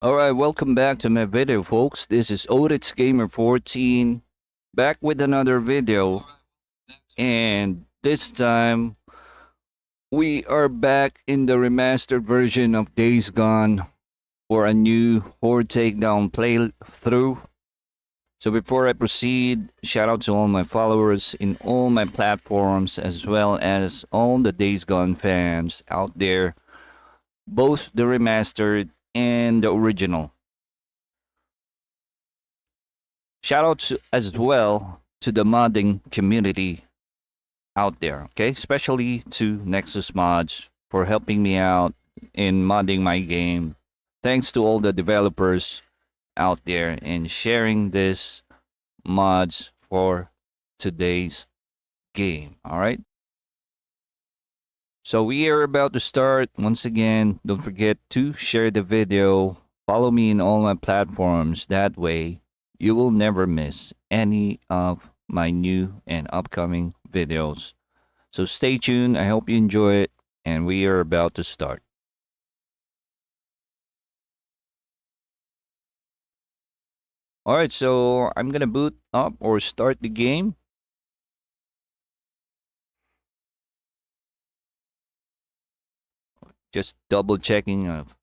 Alright, welcome back to my video, folks. This is Odits Gamer 14 back with another video, and this time we are back in the remastered version of Days Gone for a new Horde Takedown playthrough. So before I proceed, shout out to all my followers in all my platforms as well as all the Days Gone fans out there, both the remastered and the original. Shout out as well to the modding community out there, okay? Especially to Nexus Mods for helping me out in modding my game. Thanks to all the developers out there and sharing this mods for today's game, all right? So we are about to start. Once again, don't forget to share the video. Follow me in all my platforms. That way, you will never miss any of my new and upcoming videos. So stay tuned. I hope you enjoy it. And we are about to start. Alright, so I'm going to boot up or start the game. Just double checking of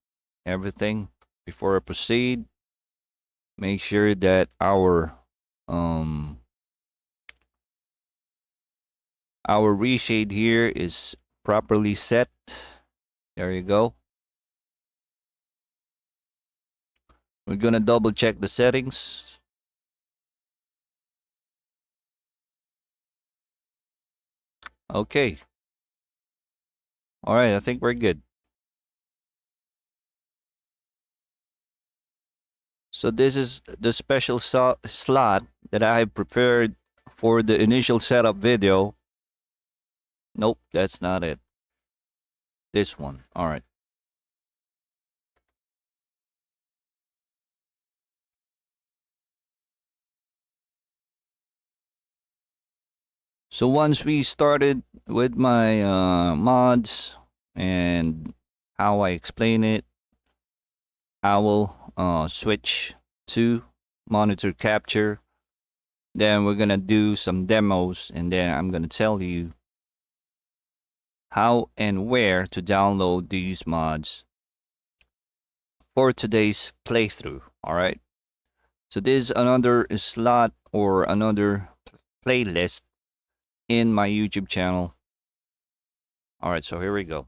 everything before I proceed. Make sure that our reshade here is properly set. There you go. We're gonna double check the settings. Okay. All right, I think we're good. So this is the special slot that I have prepared for the initial setup video. Nope, that's not it. This one. All right. So once we started with my mods and how I explain it, I will switch to monitor capture. Then we're gonna do some demos, and then I'm gonna tell you how and where to download these mods for today's playthrough. All right. So this is another slot or another playlist in my YouTube channel. All right, so here we go.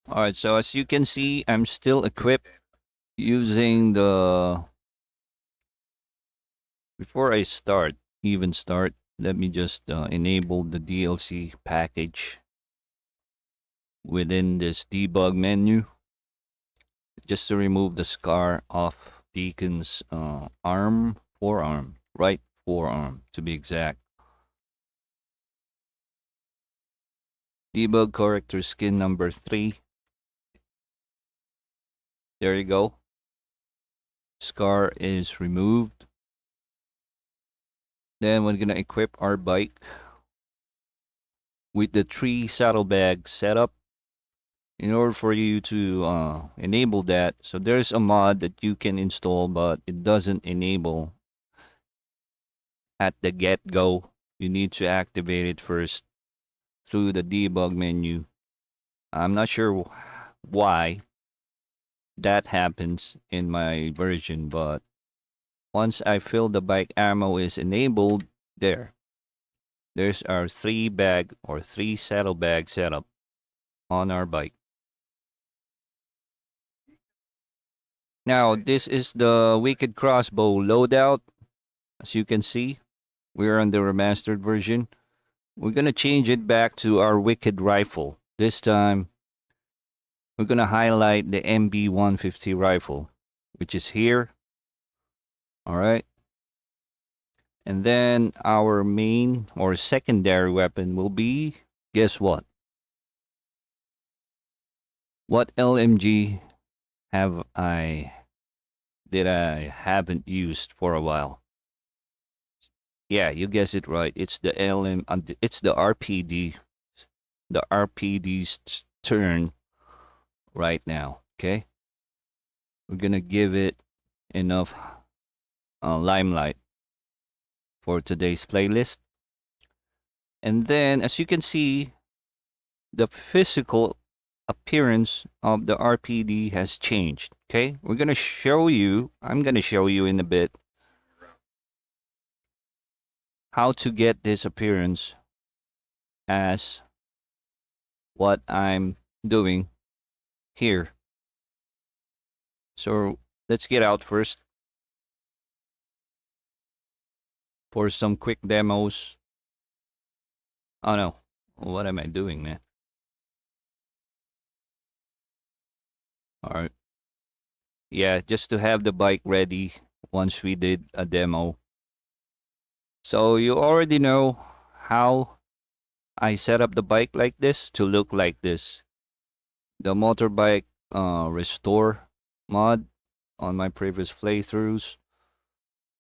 All right, so as you can see, I'm still equipped using the... Before I even start, let me just enable the DLC package within this debug menu, just to remove the scar off Deacon's forearm, right forearm to be exact. Debug character skin number 3. There you go. Scar is removed. Then we're gonna equip our bike with the 3 saddlebag setup. In order for you to enable that, so there's a mod that you can install, but it doesn't enable at the get-go. You need to activate it first through the debug menu. I'm not sure why that happens in my version, but once I feel the bike ammo is enabled, there's our 3 bag or 3 saddlebag setup on our bike. Now, this is the Wicked Crossbow loadout. As you can see, we're on the remastered version. We're going to change it back to our Wicked rifle. This time, we're going to highlight the MB150 rifle, which is here. All right. And then our main or secondary weapon will be, guess what? What LMG that I haven't used for a while? Yeah, you guessed it right. It's the LM. It's the RPD. The RPD's turn right now. Okay, we're gonna give it enough limelight for today's playlist. And then, as you can see, the physical appearance of the RPD has changed. Okay, we're gonna show you. I'm gonna show you in a bit how to get this appearance as what I'm doing here. So let's get out first for some quick demos. Oh no, what am I doing, man? All right, yeah, just to have the bike ready once we did a demo. So you already know how I set up the bike like this to look like this. The motorbike restore mod on my previous playthroughs.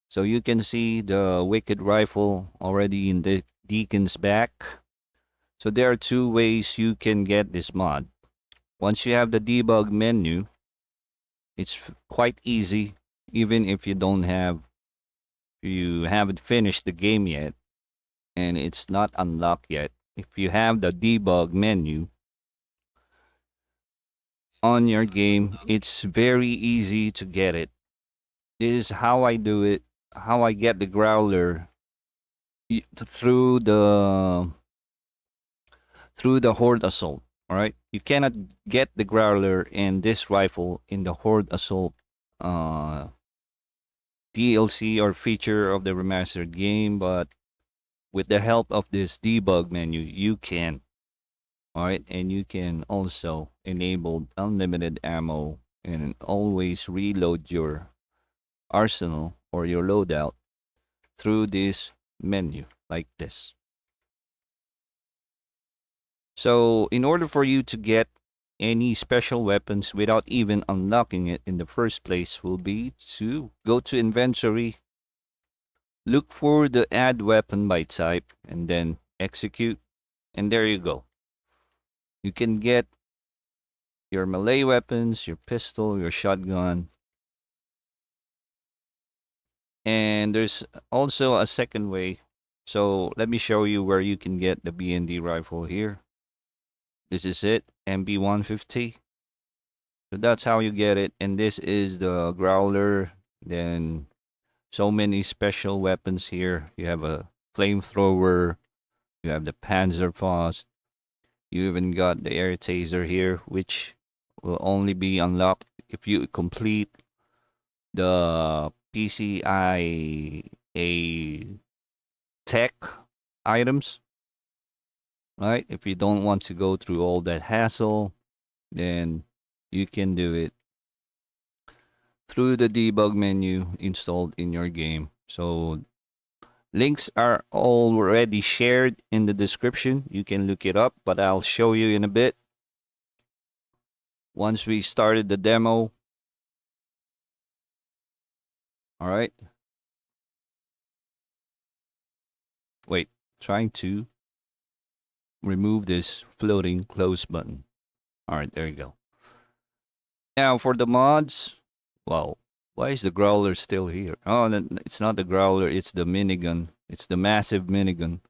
So you can see the wicked rifle already in the Deacon's back. So there are two ways you can get this mod. Once you have the debug menu, it's quite easy, even if you haven't finished the game yet and it's not unlocked yet. If you have the debug menu on your game, it's very easy to get it. This is how I do it, how I get the growler through the Horde assault. All right, you cannot get the growler and this rifle in the Horde assault uh, DLC or feature of the remastered game, but with the help of this debug menu, you can. All right, and you can also enable unlimited ammo and always reload your arsenal or your loadout through this menu like this. So, in order for you to get any special weapons without even unlocking it in the first place, will be to go to inventory, look for the add weapon by type, and then execute. And there you go. You can get your melee weapons, your pistol, your shotgun. And there's also a second way. So let me show you where you can get the BND rifle here. This is it, MB150. So that's how you get it. And this is the growler. Then so many special weapons here. You have a flamethrower. You have the Panzerfaust. You even got the air taser here, which will only be unlocked if you complete the PCIA tech items, right? If you don't want to go through all that hassle, then you can do it through the debug menu installed in your game. So links are already shared in the description. You can look it up, but I'll show you in a bit. Once we started the demo. All right. Wait, trying to remove this floating close button. All right, there you go. Now for the mods, wow, why is the growler still here? Oh, it's not the growler, it's the minigun. It's the massive minigun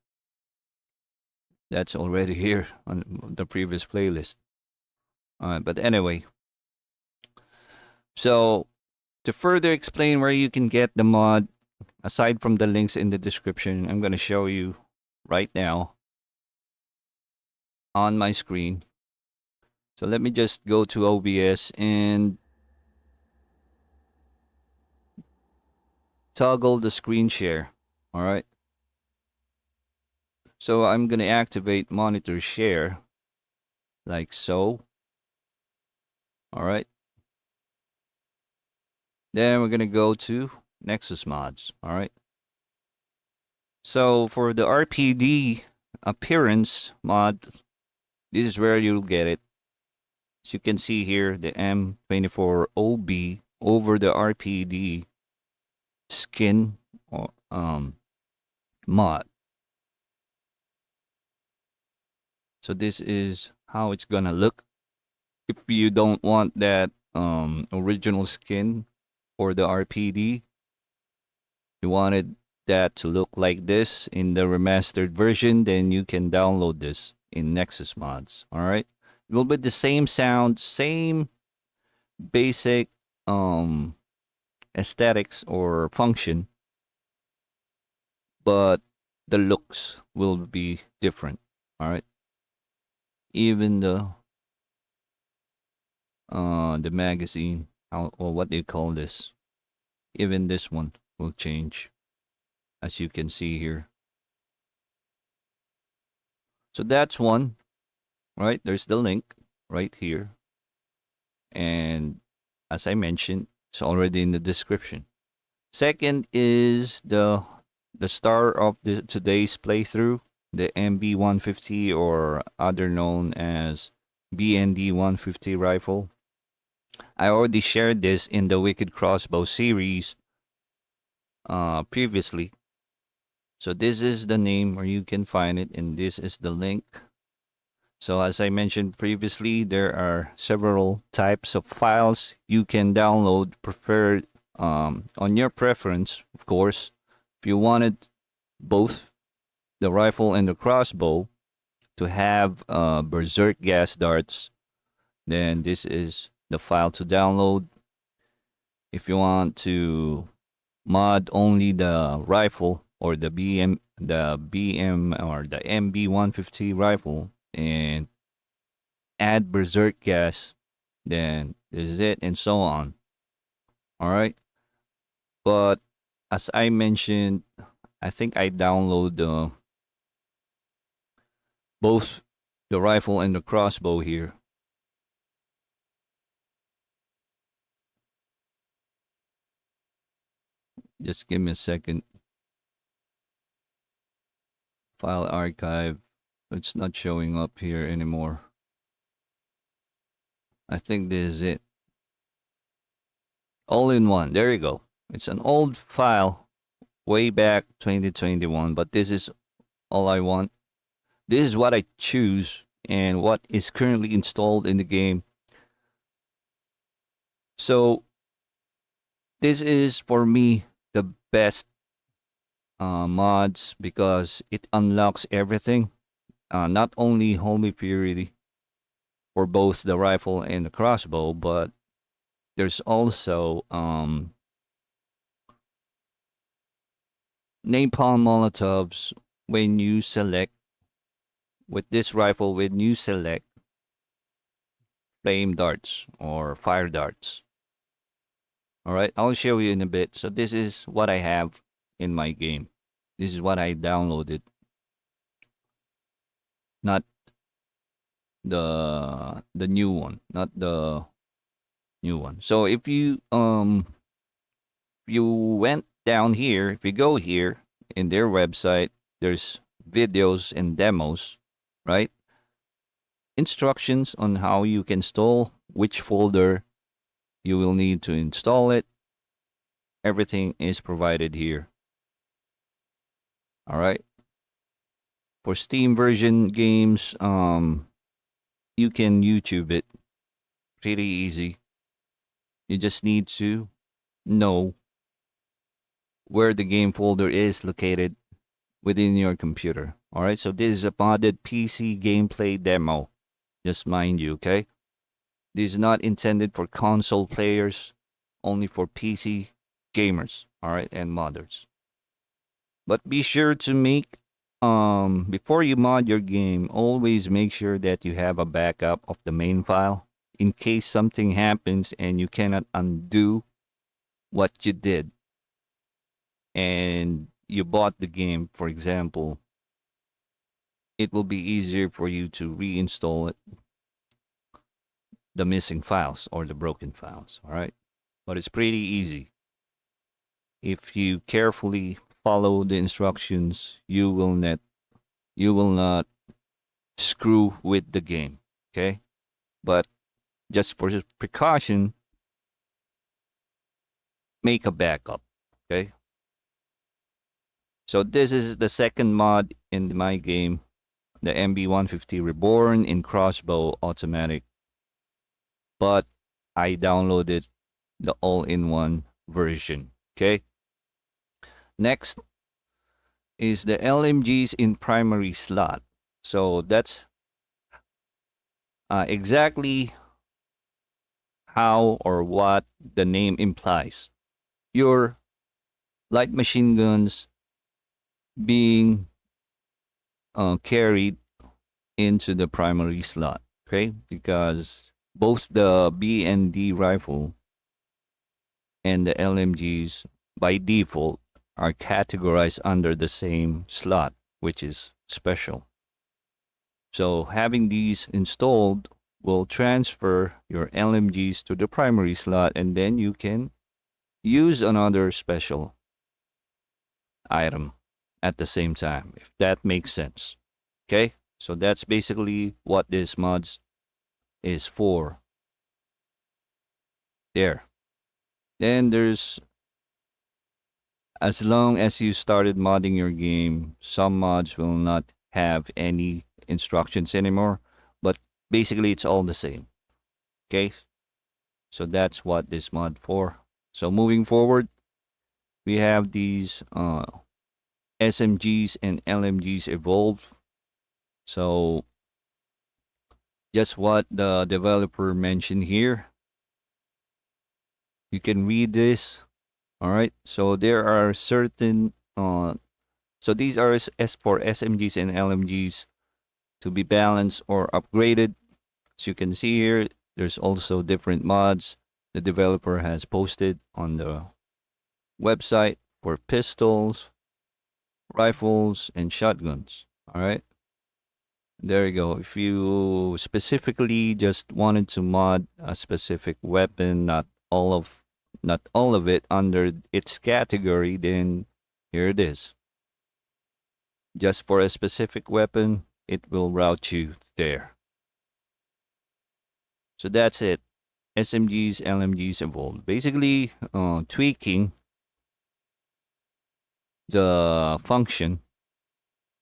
that's already here on the previous playlist. All right, but anyway, so to further explain where you can get the mod, aside from the links in the description, I'm going to show you right now on my screen. So let me just go to OBS and toggle the screen share. All right. So I'm going to activate monitor share like so. All right. Then we're going to go to Nexus mods. All right. So for the RPD appearance mod, this is where you'll get it. As you can see here, the M24OB over the RPD skin or mod. So this is how it's gonna look. If you don't want that original skin for the RPD, you wanted that to look like this in the remastered version, then you can download this in Nexus Mods. All right, it will be the same sound, same basic um aesthetics or function, but the looks will be different. All right, even the magazine, how or what they call this, even this one will change, as you can see here. So that's one, right? There's the link right here. And as I mentioned, it's already in the description. Second is the star of today's playthrough, the MB150, or other known as BND150 rifle. I already shared this in the Wicked Crossbow series previously. So this is the name where you can find it, and this is the link. So as I mentioned previously, there are several types of files you can download, preferred on your preference, of course. If you wanted both the rifle and the crossbow to have berserk gas darts, then this is the file to download. If you want to mod only the rifle or the BM or the MB150 rifle and add berserk gas, then this is it, and so on. All right. But as I mentioned, I think I download both the rifle and the crossbow here. Just give me a second. File archive. It's not showing up here anymore. I think this is it. All in one. There you go. It's an old file way back 2021, but this is all I want. This is what I choose and what is currently installed in the game. So this is for me the best mods because it unlocks everything. Not only Holy Purity for both the rifle and the crossbow, but there's also napalm molotovs when you select with this rifle when you select flame darts or fire darts. All right, I'll show you in a bit. So this is what I have in my game. This is what I downloaded, not the new one, not the new one. So if you went down here, if you go here in their website, there's videos and demos, right? Instructions on how you can install, which folder you will need to install it. Everything is provided here. All right. For Steam version games, you can YouTube it. Pretty easy. You just need to know where the game folder is located within your computer. All right. So this is a modded PC gameplay demo. Just mind you, okay? This is not intended for console players, only for PC gamers, all right, and modders. But be sure to make before you mod your game, always make sure that you have a backup of the main file in case something happens and you cannot undo what you did and you bought the game, for example. It will be easier for you to reinstall it, the missing files or the broken files, all right? But it's pretty easy. If you carefully follow the instructions, you will not screw with the game, okay? But just for precaution, make a backup, okay? So this is the second mod in my game, the MB150 Reborn and Crossbow Automatic. But I downloaded the all-in-one version. Okay. Next is the LMGs in primary slot. So that's exactly how or what the name implies. Your light machine guns being carried into the primary slot, okay? Because both the B and D rifle and the LMGs by default are categorized under the same slot, which is special. So having these installed will transfer your LMGs to the primary slot, and then you can use another special item at the same time, if that makes sense. Okay, so that's basically what this mods is for. There. Then there's, as long as you started modding your game, some mods will not have any instructions anymore, but basically it's all the same. Okay, so that's what this mod for. So moving forward, we have these SMGs and LMGs Evolved. So just what the developer mentioned here. You can read this. All right. So there are certain so these are as for SMGs and LMGs to be balanced or upgraded. As you can see here, there's also different mods the developer has posted on the website for pistols, rifles, and shotguns. All right. There you go. If you specifically just wanted to mod a specific weapon, not all of it under its category, then here it is. Just for a specific weapon, it will route you there. So that's it. SMGs, LMGs Evolved. Basically, tweaking the function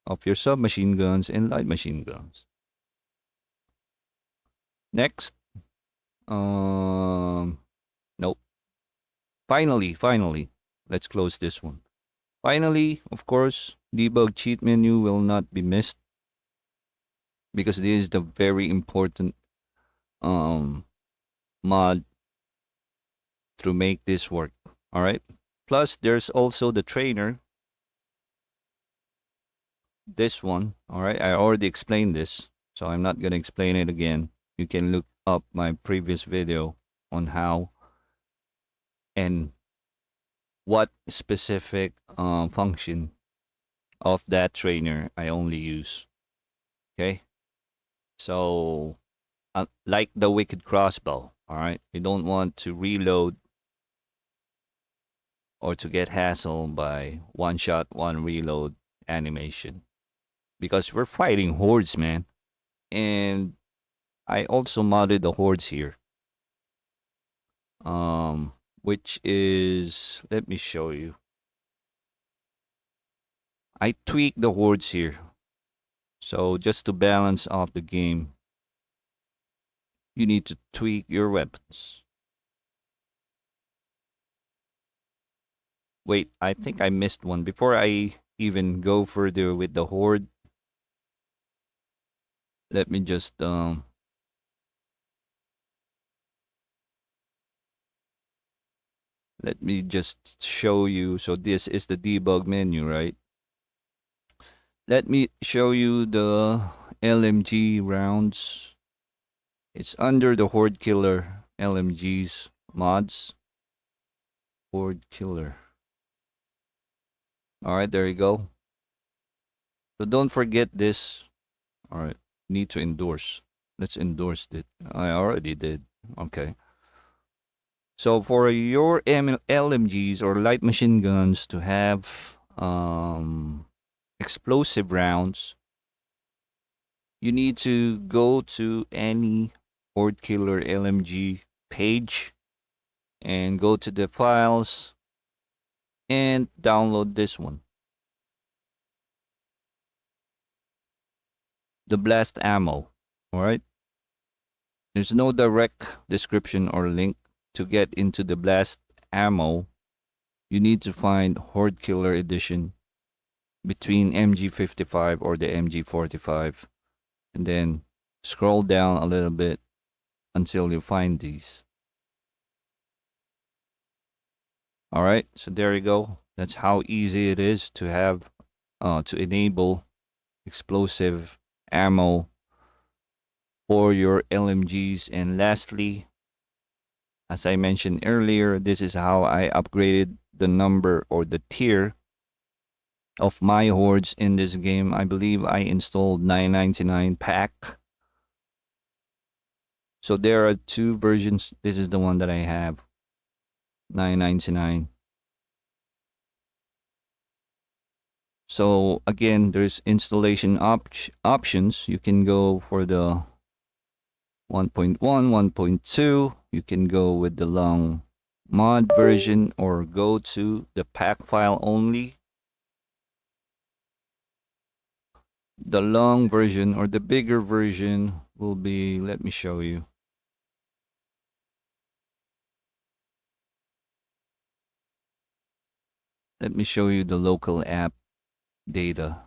of your submachine guns and light machine guns. Next, nope. Finally, let's close this one. Finally, of course, debug cheat menu will not be missed because this is the very important um, mod to make this work. All right. Plus, there's also the trainer. This one. All right. I already explained this, so I'm not going to explain it again. You can look up my previous video on how and what specific function of that trainer I only use. Okay. So, like the wicked crossbow, all right? You don't want to reload or to get hassled by one shot, one reload animation because we're fighting hordes, man. And I also modded the hordes here, which is, let me show you. I tweaked the hordes here. So just to balance off the game, you need to tweak your weapons. Wait, I think I missed one. Before I even go further with the horde, let me just let me just show you. So this is the debug menu, right? Let me show you the LMG rounds. It's under the Horde Killer LMGs mods. Horde Killer. All right, there you go. So don't forget this. All right, need to endorse. Let's endorse it. I already did. Okay. So for your LMGs or light machine guns to have explosive rounds, you need to go to any Horde Killer LMG page and go to the files and download this one. the blast ammo. All right. There's no direct description or link to get into the blast ammo. You need to find Horde Killer Edition between MG55 or the MG45, and then scroll down a little bit until you find these. All right, so there you go. That's how easy it is to have to enable explosive ammo for your LMGs. And lastly, as I mentioned earlier, this is how I upgraded the number or the tier of my hordes in this game. I believe I installed 999 pack. So there are two versions. This is the one that I have, 999. So again, there's installation options. You can go for the 1.1, 1.2. You can go with the long mod version or go to the pack file only. The long version or the bigger version will be, let me show you. Let me show you the local app data.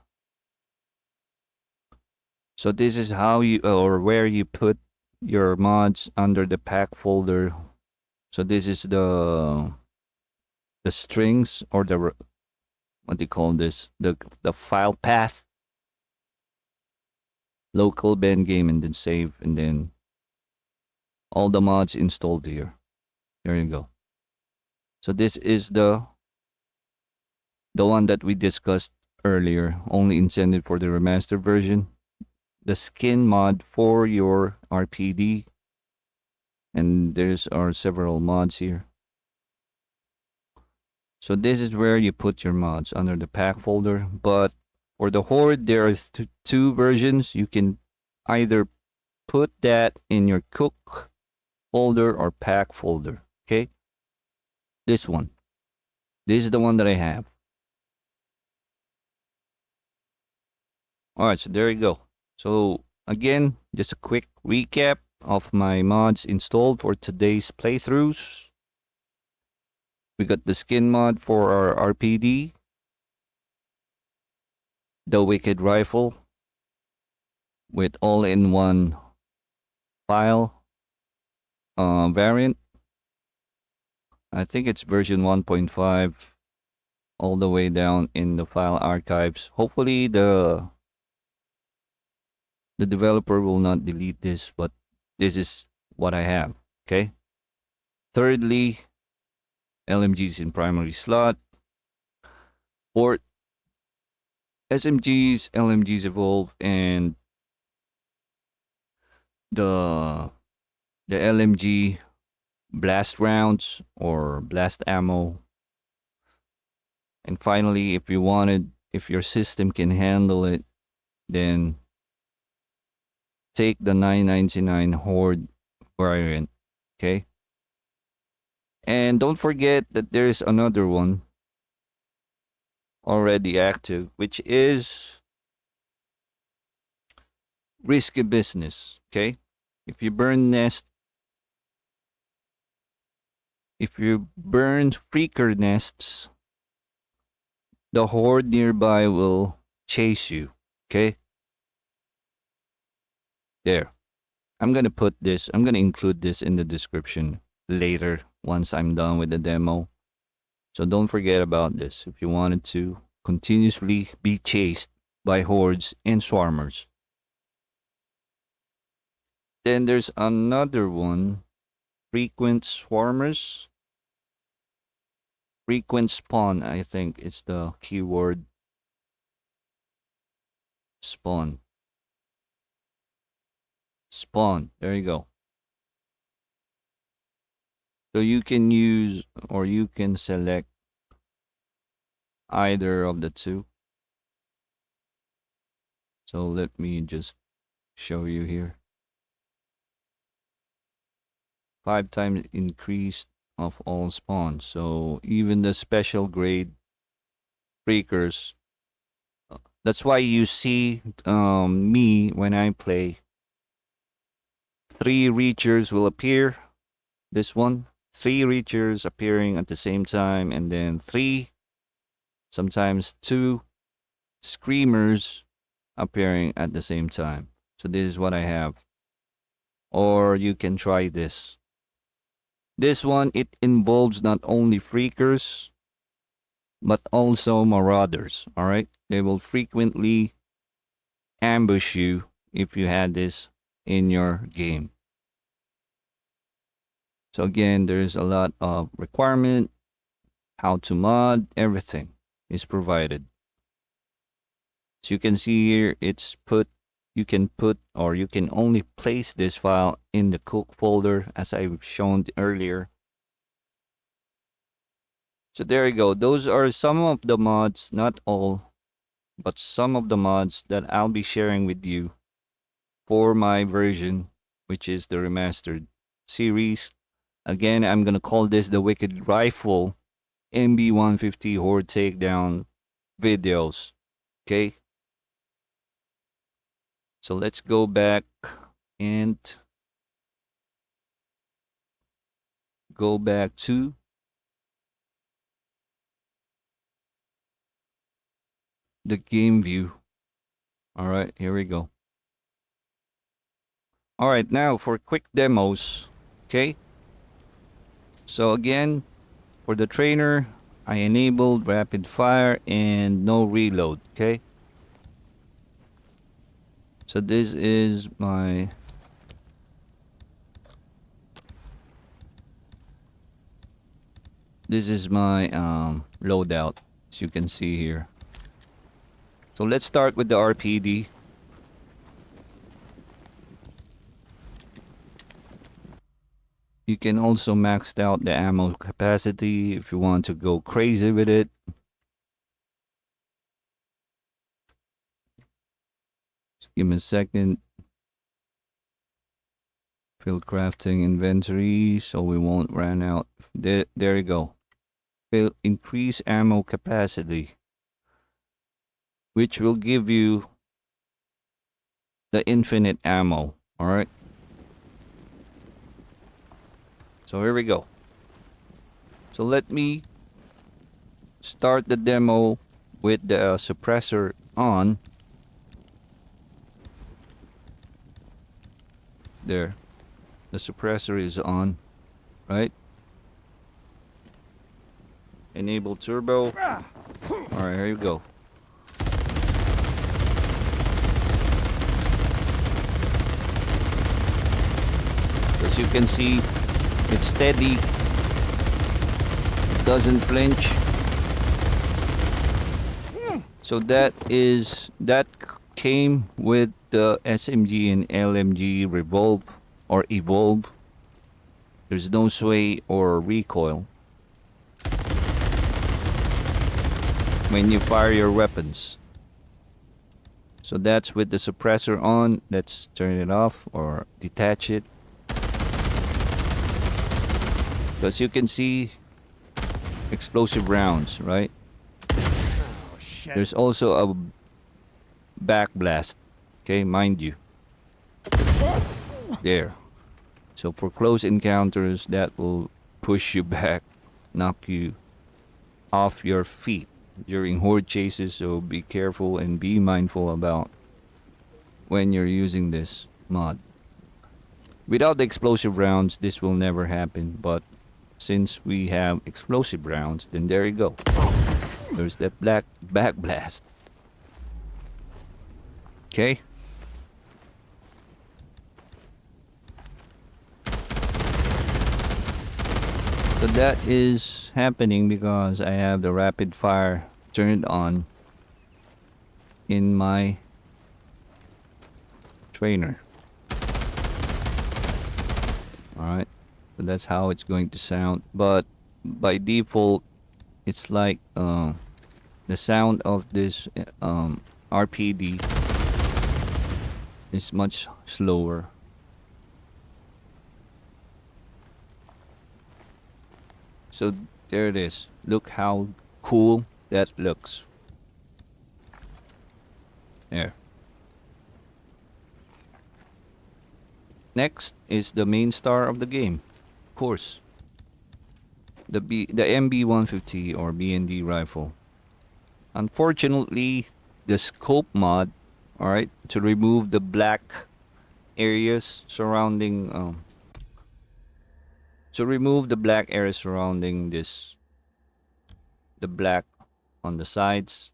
So this is how you or where you put your mods under the pack folder. So this is the strings or the what do you call this? The file path. Local Ben game and then save and then all the mods installed here. There you go. So this is the one that we discussed earlier, only intended for the remastered version. The skin mod for your RPD. And there's are several mods here. So this is where you put your mods under the pack folder. But for the Horde, there are two versions. You can either put that in your cook folder or pack folder. Okay. This one. This is the one that I have. All right. So there you go. So again, just a quick recap of my mods installed for today's playthroughs. We got the skin mod for our RPD, the Wicked Rifle with all-in-one file variant. I think it's version 1.5 all the way down in the file archives. Hopefully the developer will not delete this, but this is what I have. Okay. Thirdly, LMGs in primary slot. Fourth, SMGs-LMGs Evolved, and the LMG blast rounds or blast ammo. And finally, if your system can handle it, then take the 999 Horde variant. Okay. And don't forget that there's another one already active, which is risky business. Okay. If you burn freaker nests, the Horde nearby will chase you. Okay. There. I'm going to include this in the description later once I'm done with the demo. So don't forget about this if you wanted to continuously be chased by hordes and swarmers. Then there's another one, frequent swarmers. Frequent spawn, I think it's the keyword. Spawn. Spawn, there you go. So you can use or you can select either of the two. So let me just show you here. 5 times increase of all spawns. So even the special grade freakers That's why you see me when I play. 3 reachers will appear. This one. 3 reachers appearing at the same time, and then 3, sometimes 2 screamers appearing at the same time. So this is what I have. Or you can try this. This one, it involves not only freakers, but also marauders. All right. They will frequently ambush you if you had this in your game. So again, there's a lot of requirement, how to mod, everything is provided. So you can see here, it's put, you can put, or you can only place this file in the cook folder as I've shown earlier. So there you go. Those are some of the mods, not all, but some of the mods that I'll be sharing with you for my version, which is the Remastered series. Again, I'm going to call this the Wicked Rifle MB150 Horde Takedown videos. Okay? So let's go back and go back to the game view. All right, here we go. All right, now for quick demos. Okay? So again, for the trainer, I enabled rapid fire and no reload. Okay? So this is my loadout, as you can see here. So let's start with the RPD. You can also max out the ammo capacity if you want to go crazy with it. Just give me a second. Field crafting inventory so we won't run out. There you go. Increase ammo capacity, which will give you the infinite ammo. All right. So here we go. So let me start the demo with the suppressor on. There. The suppressor is on, right? Enable turbo. Alright, here you go. As you can see, it's steady. It doesn't flinch. So that came with the SMG and LMG Revolve or Evolve. There's no sway or recoil when you fire your weapons. So that's with the suppressor on. Let's turn it off or detach it. So as you can see, explosive rounds, right? Oh, shit. There's also a back blast, okay, mind you. There. So for close encounters, that will push you back, knock you off your feet during horde chases. So be careful and be mindful about when you're using this mod. Without the explosive rounds, this will never happen. But since we have explosive rounds, then there you go. There's that black back blast. Okay. So that is happening because I have the rapid fire turned on in my trainer. Alright, so that's how it's going to sound. But by default, it's like the sound of this RPD is much slower. So there it is. Look how cool that looks. There. Next is the main star of the game, of course. The MB150 or BND rifle. Unfortunately, the scope mod, all right, to remove the black areas surrounding this, the black on the sides.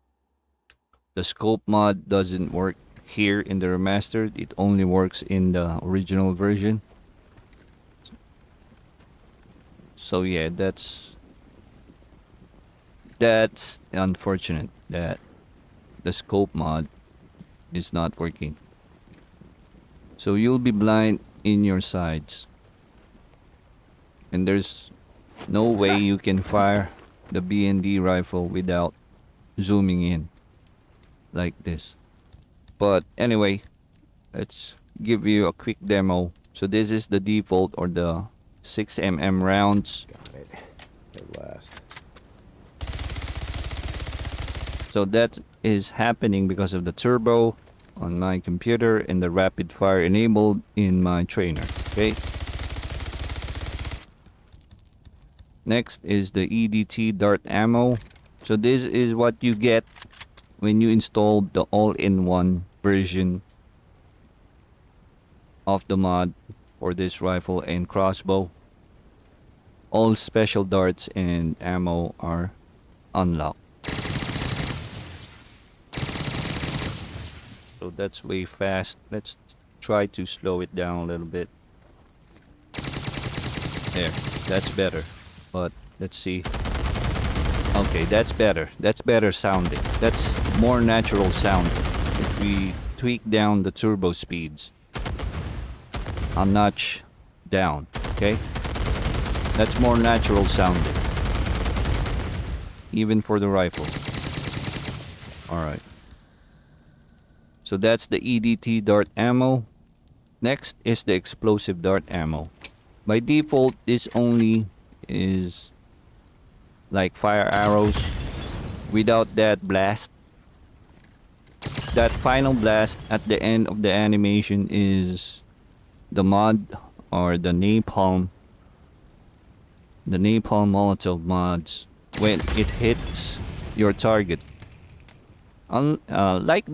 The scope mod doesn't work here in the remastered. It only works in the original version. So yeah, that's unfortunate that the scope mod is not working. So you'll be blind in your sides. And there's no way you can fire the BND rifle without zooming in like this. But anyway, let's give you a quick demo. So this is the default or the 6mm rounds. Got it. At last. So that is happening because of the turbo on my computer and the rapid fire enabled in my trainer. Okay. Next is the EDT dart ammo. So this is what you get when you install the all-in-one version of the mod for this rifle and crossbow. All special darts and ammo are unlocked. So that's way fast. Let's try to slow it down a little bit. There, that's better. But let's see. Okay, that's better. That's better sounding. That's more natural sounding. If we tweak down the turbo speeds a notch down, okay? That's more natural sounding. Even for the rifle. Alright. So that's the EDT dart ammo. Next is the explosive dart ammo. By default, this only is like fire arrows without that blast. That final blast at the end of the animation is the mod or the napalm molotov mods when it hits your target. Like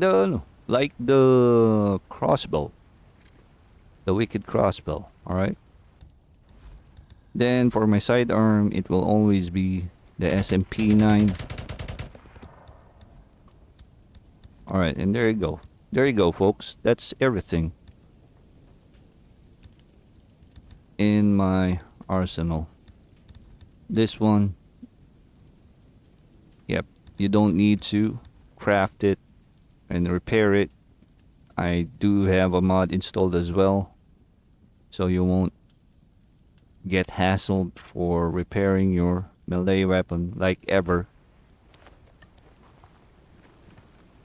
the crossbow, the wicked crossbow. All right. Then for my sidearm, it will always be the SMP9. All right, and there you go. There you go, folks. That's everything in my arsenal. This one, yep, you don't need to craft it and repair it. I do have a mod installed as well, so you won't get hassled for repairing your melee weapon like ever.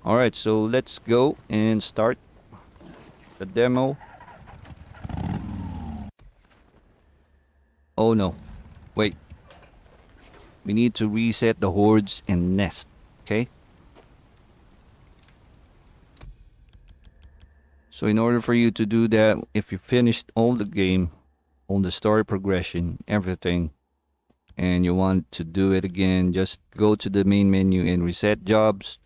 Alright, so let's go and start the demo. Oh no, wait. We need to reset the hordes and nest, okay? So in order for you to do that, if you finished all the game, all the story progression, everything, and you want to do it again, just go to the main menu and reset jobs.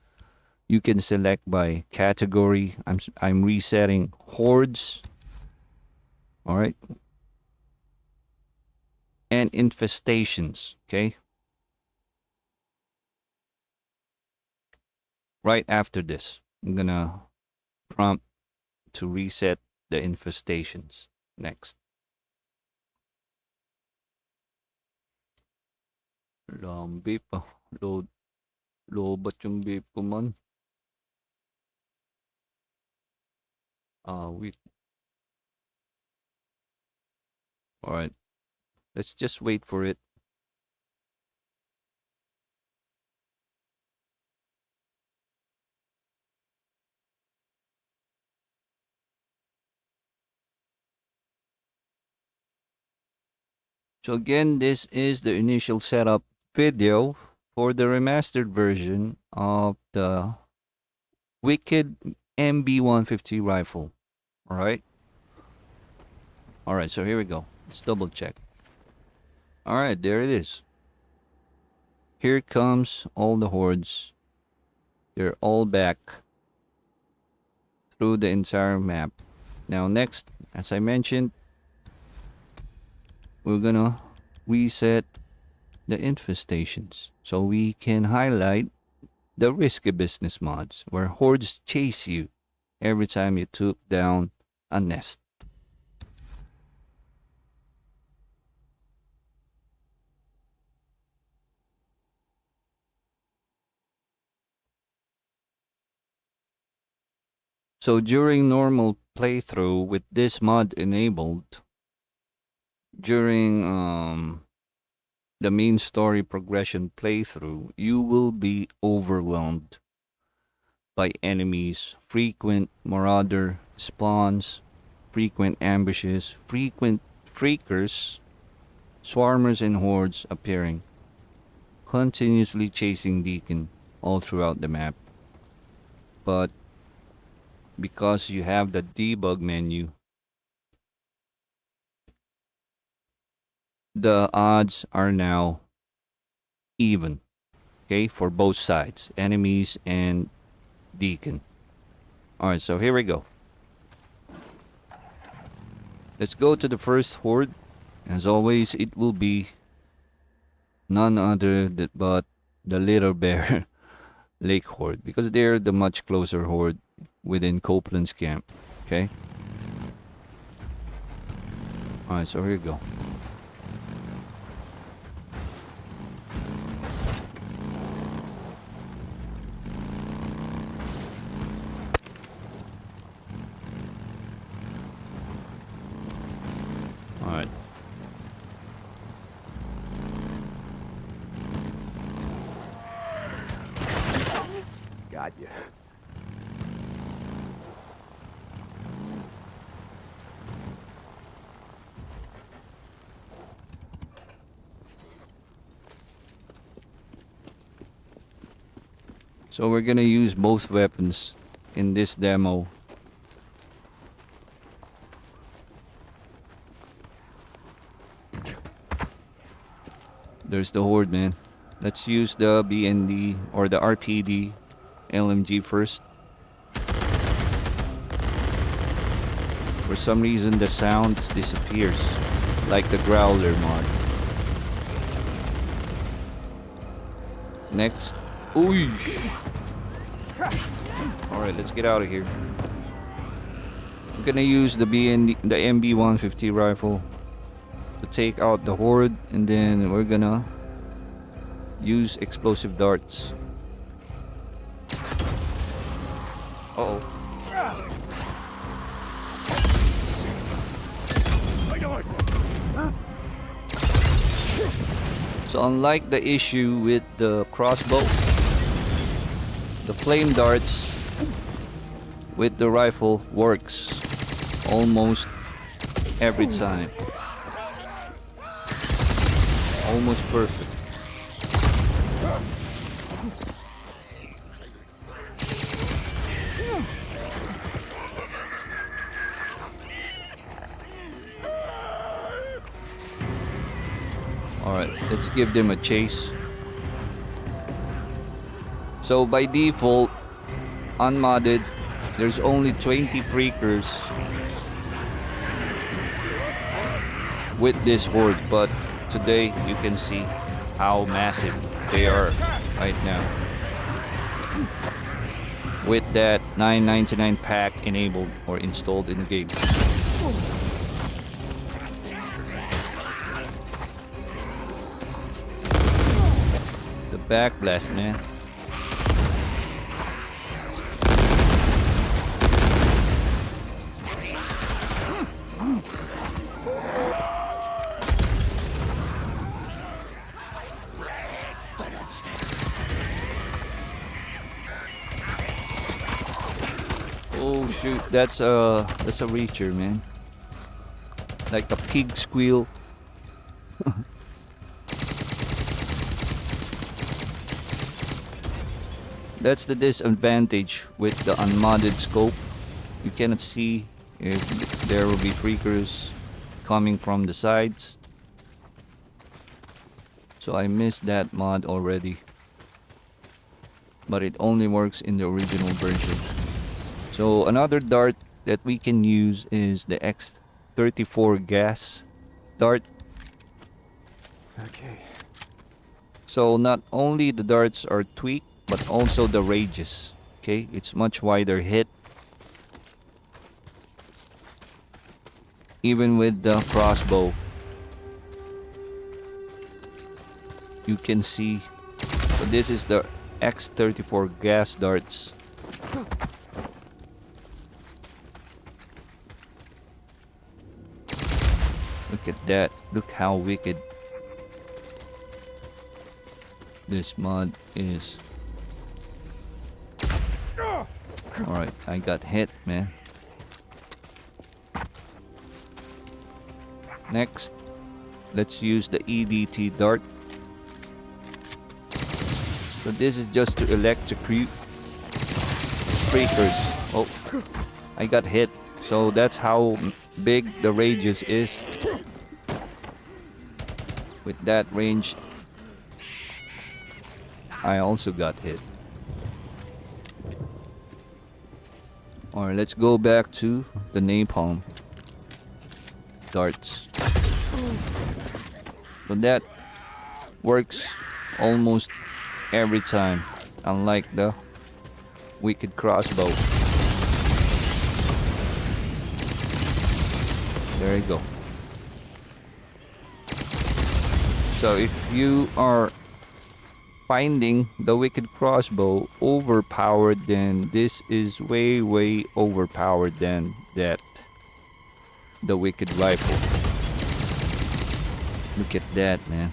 You can select by category. I'm resetting hordes. All right. And infestations, okay? Right after this, I'm gonna prompt to reset the infestations next. Lambi pa. Load. Lobat yung vape ko man. Wait. Alright. Let's just wait for it. So again, this is the initial setup video for the remastered version of the Wicked MB150 rifle. All right. All right. So here we go. Let's double check. All right. There it is. Here comes all the hordes. They're all back through the entire map. Now next, as I mentioned, we're gonna reset the infestations so we can highlight the risky business mods where hordes chase you every time you took down a nest. So during normal playthrough with this mod enabled, during the main story progression playthrough, you will be overwhelmed by enemies, frequent marauder spawns, frequent ambushes, frequent freakers, swarmers and hordes appearing, continuously chasing Deacon all throughout the map. But because you have the debug menu, the odds are now even, okay, for both sides, enemies and Deacon. Alright, so here we go. Let's go to the first horde. As always, it will be none other but the Little Bear Lake Horde, because they're the much closer horde within Copeland's camp. Okay? Alright, so here we go. Alright. Got you. So we're gonna use both weapons in this demo. There's the horde, man. Let's use the BND or the RPD LMG first. For some reason the sound disappears, like the Growler mod. Next. Ooh. Alright, let's get out of here. I'm gonna use the MB150 rifle to take out the horde, and then we're gonna use explosive darts. Uh-oh. So unlike the issue with the crossbow, the flame darts with the rifle works almost every time. Almost perfect. Alright, let's give them a chase. So by default, unmodded, there's only 20 freakers with this horde, but today you can see how massive they are right now with that 999 pack enabled or installed in the game. The backblast, man. Oh shoot, that's a reacher, man. Like a pig squeal. That's the disadvantage with the unmodded scope. You cannot see if there will be freakers coming from the sides. So I missed that mod already. But it only works in the original version. So another dart that we can use is the X34 gas dart. Okay. So not only the darts are tweaked, but also the ranges. Okay, it's much wider hit. Even with the crossbow, you can see. So this is the X34 gas darts. Look at that. Look how wicked this mod is. Alright, I got hit, man. Next, let's use the EDT dart. So this is just to electrocute freakers. Oh, I got hit. So that's how big the radius is. With that range, I also got hit. Alright, let's go back to the napalm darts. So that works almost every time, unlike the wicked crossbow. There you go. So if you are finding the wicked crossbow overpowered, then this is way overpowered than that, the wicked rifle. Look at that, man.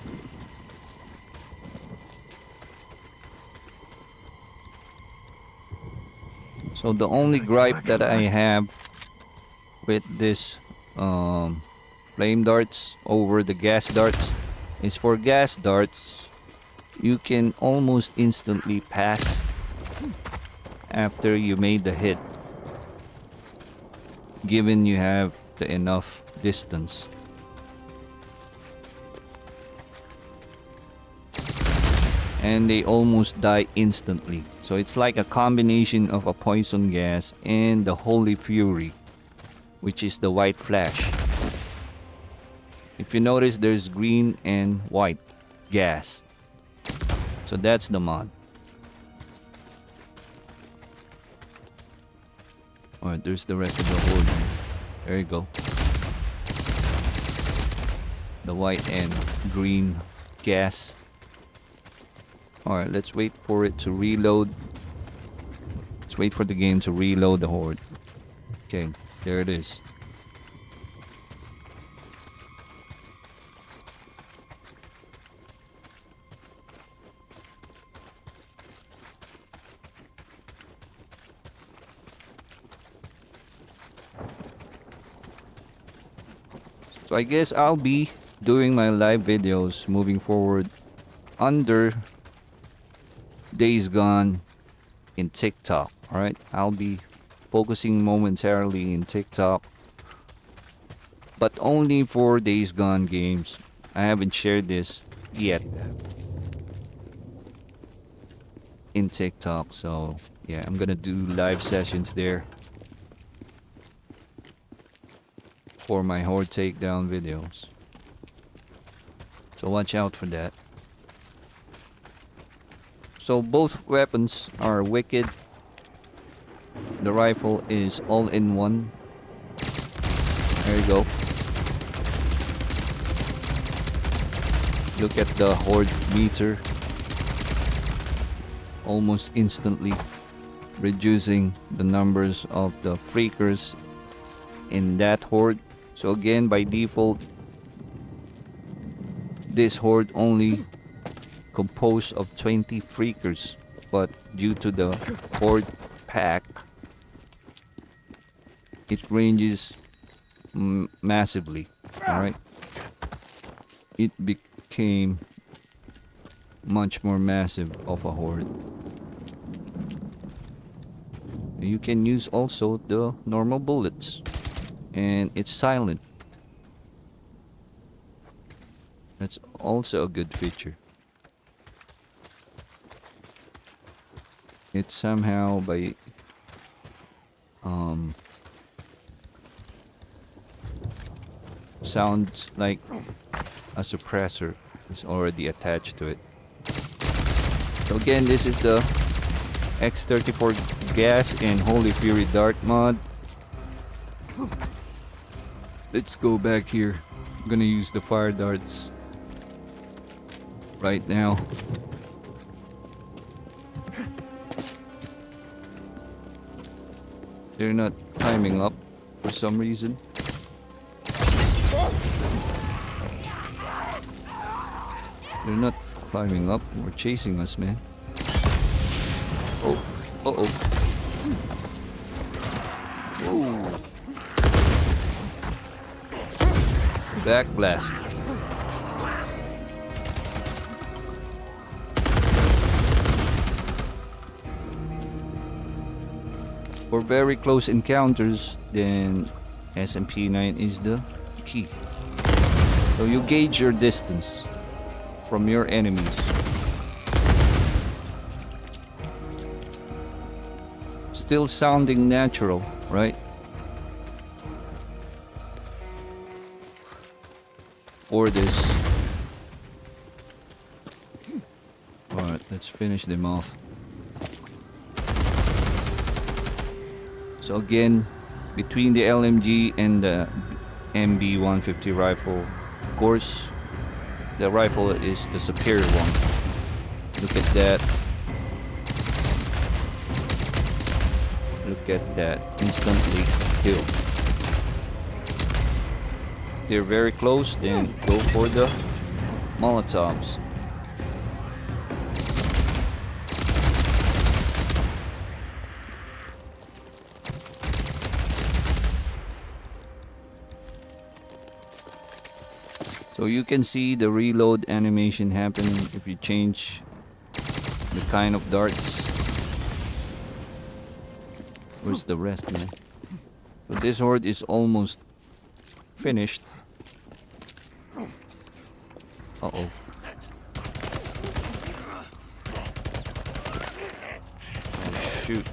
So the only gripe that I have with this flame darts over the gas darts is, for gas darts you can almost instantly pass after you made the hit, given you have the enough distance. And they almost die instantly. So it's like a combination of a poison gas and the holy fury, which is the white flash. If you notice, there's green and white gas. So that's the mod. Alright, there's the rest of the horde. There you go. The white and green gas. Alright, let's wait for it to reload. Let's wait for the game to reload the horde. Okay, there it is. So I guess I'll be doing my live videos moving forward under Days Gone in TikTok. Alright, I'll be focusing momentarily in TikTok, but only for Days Gone games. I haven't shared this yet in TikTok, so yeah, I'm gonna do live sessions there for my Horde takedown videos. So watch out for that. So both weapons are wicked. The rifle is all-in-one. There you go. Look at the horde meter. Almost instantly reducing the numbers of the freakers in that horde. So again, by default, this horde only composed of 20 freakers, but due to the horde pack, it ranges massively. Alright, it became much more massive of a horde. You can use also the normal bullets, and it's silent. That's also a good feature. It somehow by um sounds like a suppressor is already attached to it. So again, this is the X34 gas and Holy Fury dart mod. Let's go back here. I'm gonna use the fire darts right now. They're not climbing up for some reason. They're not climbing up or chasing us, man. Oh, uh-oh. Oh. Back blast. For very close encounters, then SMP9 is the key. So you gauge your distance from your enemies. Still sounding natural, right? For this. Alright, let's finish them off. So again, between the LMG and the MB150 rifle, of course, the rifle is the superior one. Look at that. Look at that. Instantly killed. They're very close, then go for the Molotovs. So you can see the reload animation happening if you change the kind of darts. Where's the rest, man? So this horde is almost finished. Uh-oh. Oh, shoot.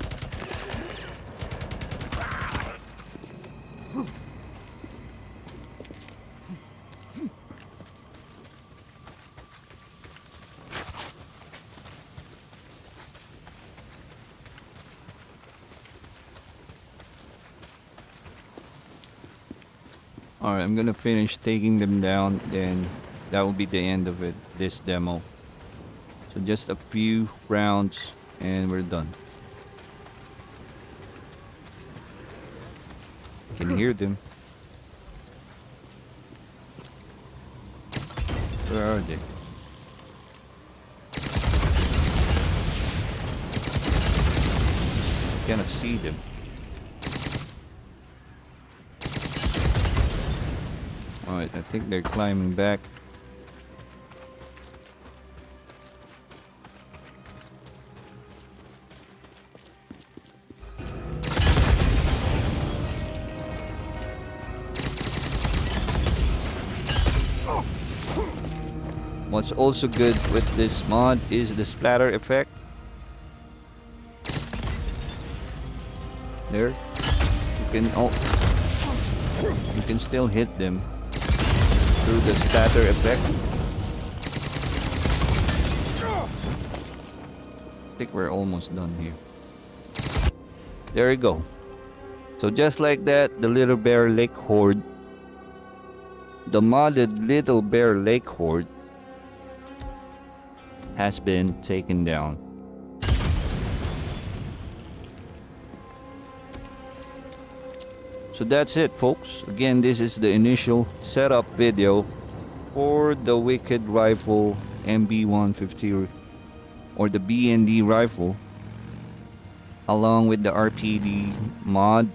Alright, I'm gonna finish taking them down, then that will be the end of it, this demo. So just a few rounds and we're done. Can hear them. Where are they? Cannot see them. Alright, I think they're climbing back. What's also good with this mod is the splatter effect. There, you can still hit them through the splatter effect. I think we're almost done here. There you go. So just like that, the Little Bear Lake Horde, the modded Little Bear Lake Horde, has been taken down. So that's it, folks. Again, this is the initial setup video for the Wicked Rifle MB150 or the BND rifle, along with the RPD mod.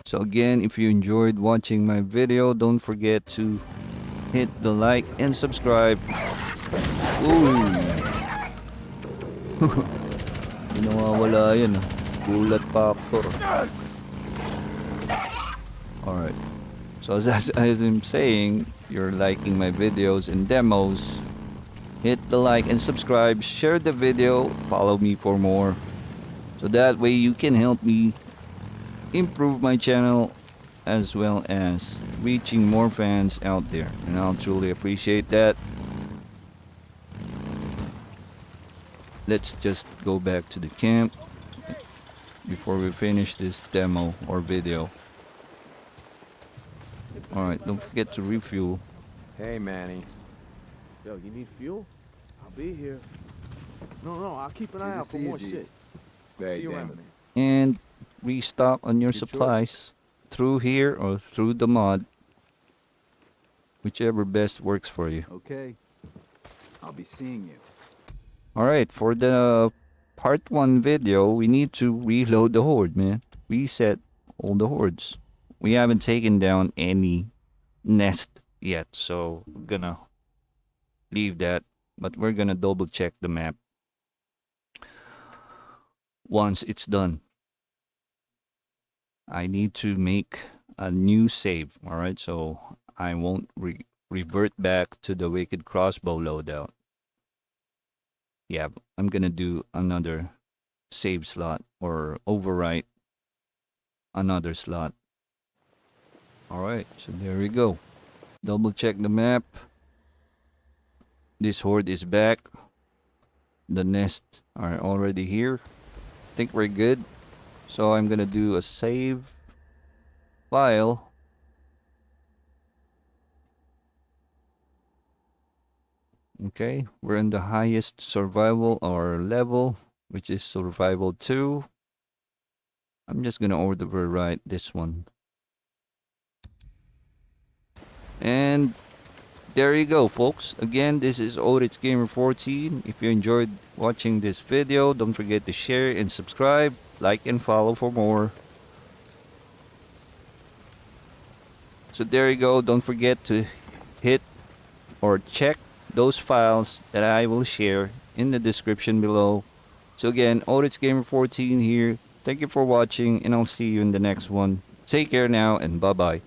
So again, if you enjoyed watching my video, don't forget to hit the like and subscribe. Ooh. Hindi nawawala yan ah. Gulat factor. Alright. So as I'm saying, you're liking my videos and demos. Hit the like and subscribe. Share the video. Follow me for more. So that way you can help me improve my channel as well as reaching more fans out there. And I'll truly appreciate that. Let's just go back to the camp before we finish this demo or video. Alright, don't forget to refuel. Hey, Manny. Yo, you need fuel? I'll be here. No, I'll keep an eye Good to out for see you, more G. shit. Hey, See you damn around, it. man. And restock on your Good choice. supplies through here or through the mod. Whichever best works for you. Okay. I'll be seeing you. Alright, for the part 1 video, we need to reload the horde, man. Reset all the hordes. We haven't taken down any nest yet, so we're gonna leave that. But we're gonna double check the map once it's done. I need to make a new save, alright? So I won't revert back to the wicked crossbow loadout. Yeah, I'm gonna do another save slot or overwrite another slot. Alright, so there we go. Double check the map. This horde is back. The nests are already here. Think we're good. So I'm gonna do a save file. Okay, we're in the highest survival or level, which is survival 2. I'm just gonna overwrite this one. And there you go, folks. Again, this is Hordes Gamer 14. If you enjoyed watching this video, don't forget to share and subscribe, like and follow for more. So there you go. Don't forget to hit or check those files that I will share in the description below. So again, Hordes Gamer 14 here. Thank you for watching, and I'll see you in the next one. Take care now, and bye-bye.